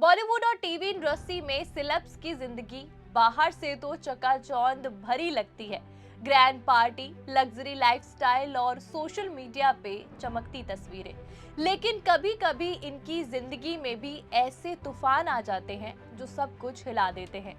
बॉलीवुड और TV industry में celebs की जिंदगी बाहर से तो चकाचौंध भरी लगती है। ग्रैंड पार्टी, लग्जरी लाइफस्टाइल और सोशल मीडिया पे चमकती तस्वीरें। लेकिन कभी-कभी इनकी जिंदगी में भी ऐसे तूफान आ जाते हैं जो सब कुछ हिला देते हैं।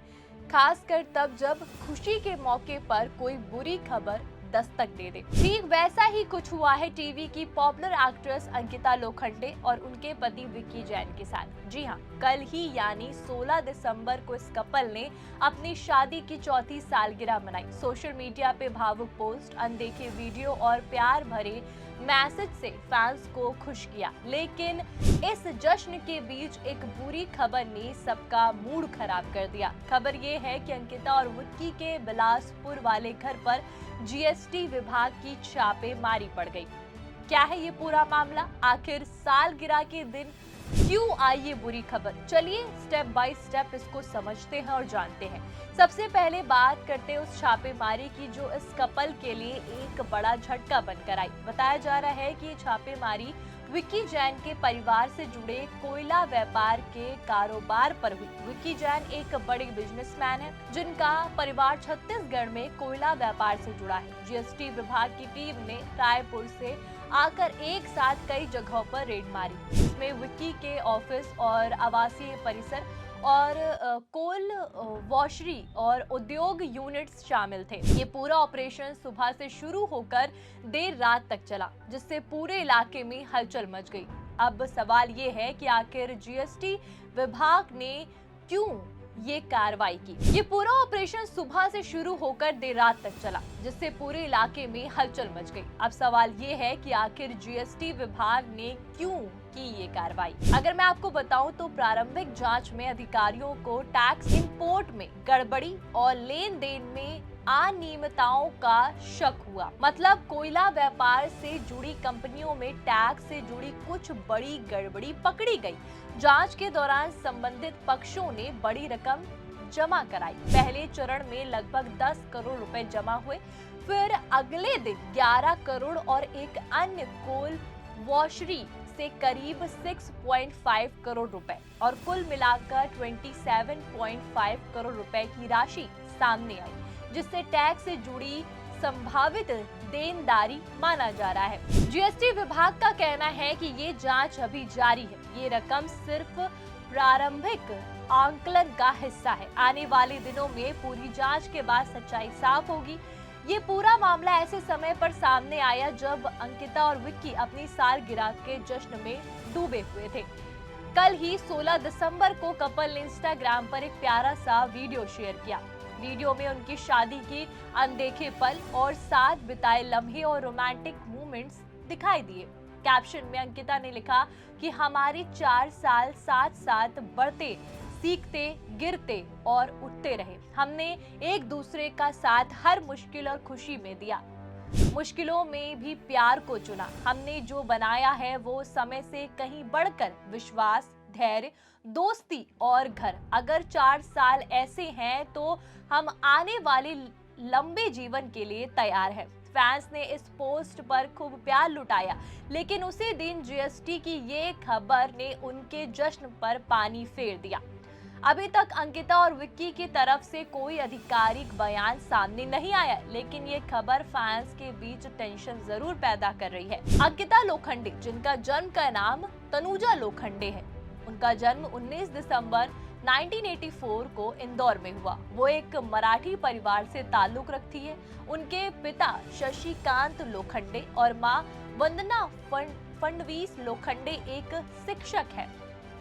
खासकर तब जब खुशी के मौके पर कोई बुरी खबर दस्तक दे दे। ठीक वैसा ही कुछ हुआ है टीवी की पॉपुलर एक्ट्रेस अंकिता लोखंडे और उनके पति विक्की जैन के साथ। जी हाँ, कल ही यानी 16 दिसंबर को इस कपल ने अपनी शादी की चौथी सालगिरह मनाई। सोशल मीडिया पे भावुक पोस्ट, अनदेखे वीडियो और प्यार भरे मैसेज से फैंस को खुश किया। लेकिन इस जश्न के बीच एक बुरी खबर ने सबका मूड खराब कर दिया। खबर ये है कि अंकिता और विक्की के बिलासपुर वाले घर पर जीएसटी विभाग की छापेमारी पड़ गई। क्या है ये पूरा मामला? आखिर सालगिरह के दिन क्यों आई ये बुरी खबर? चलिए स्टेप बाय स्टेप इसको समझते हैं और जानते हैं। सबसे पहले बात करते हैं उस छापेमारी की जो इस कपल के लिए एक बड़ा झटका बनकर आई। बताया जा रहा है कि ये छापेमारी विक्की जैन के परिवार से जुड़े कोयला व्यापार के कारोबार पर हुई। विक्की जैन एक बड़े बिजनेसमैन हैं, जिनका परिवार छत्तीसगढ़ में कोयला व्यापार से जुड़ा है। जीएसटी विभाग की टीम ने रायपुर से आकर एक साथ कई जगहों पर रेड मारी, जिसमें विक्की के ऑफिस और आवासीय परिसर और कोल वॉशरी और उद्योग यूनिट्स शामिल थे। ये पूरा ऑपरेशन सुबह से शुरू होकर देर रात तक चला, जिससे पूरे इलाके में हलचल मच गई। अब सवाल ये है कि आखिर जीएसटी विभाग ने क्यों ये कार्रवाई की? ये पूरा ऑपरेशन सुबह से शुरू होकर देर रात तक चला, जिससे पूरे इलाके में हलचल मच गई। अब सवाल ये है कि आखिर जीएसटी विभाग ने क्यों की ये कार्रवाई? अगर मैं आपको बताऊं तो प्रारंभिक जांच में अधिकारियों को टैक्स इंपोर्ट में गड़बड़ी और लेन देन में अनियमितताओं का शक हुआ। मतलब कोयला व्यापार से जुड़ी कंपनियों में टैक्स से जुड़ी कुछ बड़ी गड़बड़ी पकड़ी गई। जांच के दौरान संबंधित पक्षों ने बड़ी रकम जमा कराई। पहले चरण में लगभग 10 करोड़ रुपए जमा हुए, फिर अगले दिन 11 करोड़ और एक अन्य कोल वॉशरी से करीब 6.5 करोड़ रुपए और कुल मिलाकर 27.5 करोड़ रुपए की राशि सामने आई, जिससे टैक्स से जुड़ी संभावित देनदारी माना जा रहा है। जीएसटी विभाग का कहना है कि ये जांच अभी जारी है। ये रकम सिर्फ प्रारंभिक आंकलन का हिस्सा है। आने वाले दिनों में पूरी जांच के बाद सच्चाई साफ होगी। ये पूरा मामला ऐसे समय पर सामने आया जब अंकिता और विक्की अपनी सालगिरह के जश्न में डूबे हुए थे। कल ही 16 दिसंबर को कपल ने इंस्टाग्राम पर एक प्यारा सा वीडियो शेयर किया। वीडियो में उनकी शादी की अनदेखे पल और साथ बिताए लम्हे और रोमांटिक मोमेंट्स दिखाई दिए। कैप्शन में अंकिता ने लिखा कि हमारे 4 साल साथ साथ बढ़ते, सीखते, गिरते और उठते रहे। हमने एक दूसरे का साथ हर मुश्किल और खुशी में दिया। मुश्किलों में भी प्यार को चुना। हमने जो बनाया है वो समय से कहीं बढ़कर विश्वास, धैर्य, दोस्ती और घर। अगर 4 साल ऐसे हैं तो हम आने वाले लंबे जीवन के लिए तैयार हैं। फैंस ने इस पोस्ट पर खूब प्यार लुटाया, लेकिन उसी दिन जीएसटी की ये खबर ने उनके जश्न पर पानी फेर दिया। अभी तक अंकिता और विक्की की तरफ से कोई आधिकारिक बयान सामने नहीं आया, लेकिन ये खबर फैंस के बीच टेंशन जरूर पैदा कर रही है। अंकिता लोखंडे, जिनका जन्म का नाम तनुजा लोखंडे है, उनका जन्म 19 दिसंबर 1984 को इंदौर में हुआ। वो एक मराठी परिवार से ताल्लुक रखती है। उनके पिता शशिकांत लोखंडे और मां वंदना फडणवीस लोखंडे एक शिक्षक है।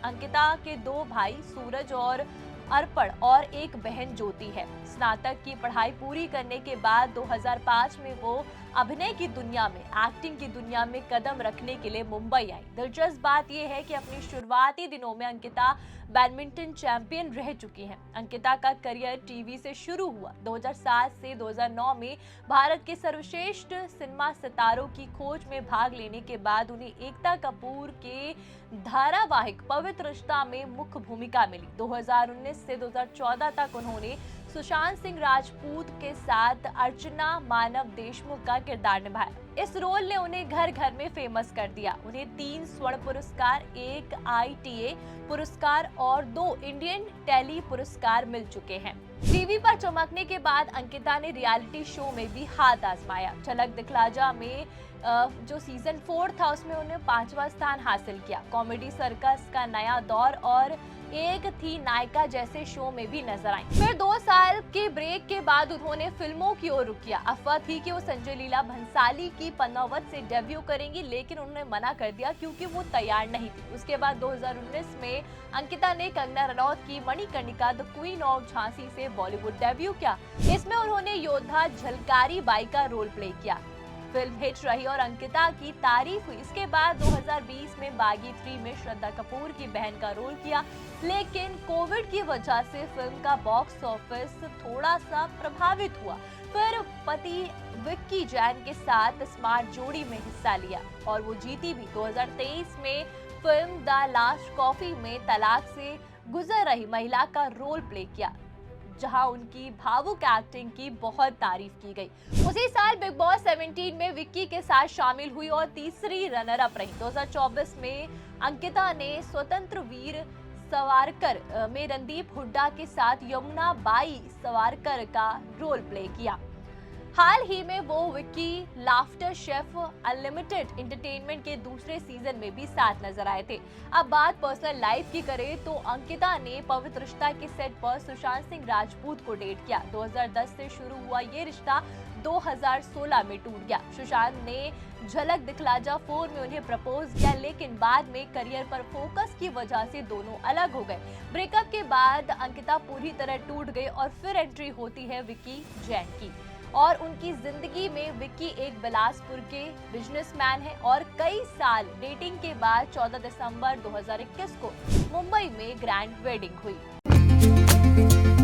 अंकिता के 2 भाई सूरज और अर्पण और एक बहन ज्योति है। स्नातक की पढ़ाई पूरी करने के बाद 2005 में वो अभिनय की दुनिया में, एक्टिंग की दुनिया में कदम रखने के लिए मुंबई आई। दिलचस्प बात यह है कि अपने शुरुआती दिनों में अंकिता बैडमिंटन चैंपियन रह चुकी हैं। अंकिता का करियर टीवी से शुरू हुआ। 2007 से 2009 में भारत के सर्वश्रेष्ठ सिनेमा सितारों की खोज में भाग लेने के बाद उन्हें एकता कपूर के धारावाहिक पवित्र रिश्ता में मुख्य भूमिका मिली। 2019 से 2014 तक उन्होंने सुशांत सिंह राजपूत के साथ अर्चना मानव देशमुख का किरदार निभाया। इस रोल ने उन्हें घर घर में फेमस कर दिया। उन्हें 3 स्वर्ण पुरस्कार, 1 ITA पुरस्कार और 2 इंडियन टेली पुरस्कार मिल चुके हैं। टीवी पर चमकने के बाद अंकिता ने रियलिटी शो में भी हाथ आजमाया। झलक दिखला जा में जो सीजन 4 था उसमें उन्हें 5वां स्थान हासिल किया। कॉमेडी सर्कस का नया दौर और एक थी नायिका जैसे शो में भी नजर आई। फिर 2 साल के ब्रेक के बाद उन्होंने फिल्मों की ओर रुख किया। अफवाह थी कि वो संजय लीला भंसाली की पन्नावत से डेब्यू करेंगी, लेकिन उन्होंने मना कर दिया क्योंकि वो तैयार नहीं थी। उसके बाद 2019 में अंकिता ने कंगना रनौत की Manikarnika the queen of Jhansi से बॉलीवुड डेब्यू किया। इसमें उन्होंने योद्धा झलकारी बाई का रोल प्ले किया। फिल्म हिट रही और अंकिता की तारीफ हुई। इसके बाद 2020 में बागी 3 में श्रद्धा कपूर की बहन का रोल किया, लेकिन कोविड की वजह से फिल्म का बॉक्स ऑफिस थोड़ा सा प्रभावित हुआ। फिर पति विक्की जैन के साथ स्मार्ट जोड़ी में हिस्सा लिया और वो जीती भी। 2023 में फिल्म द लास्ट कॉफी में तलाक से गुजर रही महिला का रोल प्ले किया, जहां उनकी भावुक एक्टिंग की बहुत तारीफ की गई। उसी साल बिग बॉस 17 में विक्की के साथ शामिल हुई और तीसरी रनर अप रही। 2024 में अंकिता ने स्वतंत्र वीर सवारकर में रणदीप हुड्डा के साथ यमुना बाई सवारकर का रोल प्ले किया। हाल ही में वो Vicky laughter chef unlimited entertainment के दूसरे सीजन में भी साथ नजर आए थे। अब बात पर्सनल लाइफ की करें तो अंकिता ने पवित्र रिश्ता के सेट पर सुशांत सिंह राजपूत को डेट किया। 2010 से शुरू हुआ ये रिश्ता 2016 में टूट गया। सुशांत ने झलक दिखला जा 4 में उन्हें प्रपोज किया, लेकिन बाद में करियर पर फोकस की वजह से दोनों अलग हो गए। ब्रेकअप के बाद अंकिता पूरी तरह टूट गई और फिर एंट्री होती है विक्की जैन की और उनकी जिंदगी में विक्की एक बिलासपुर के बिजनेसमैन है और कई साल डेटिंग के बाद 14 दिसंबर 2021 को मुंबई में ग्रैंड वेडिंग हुई।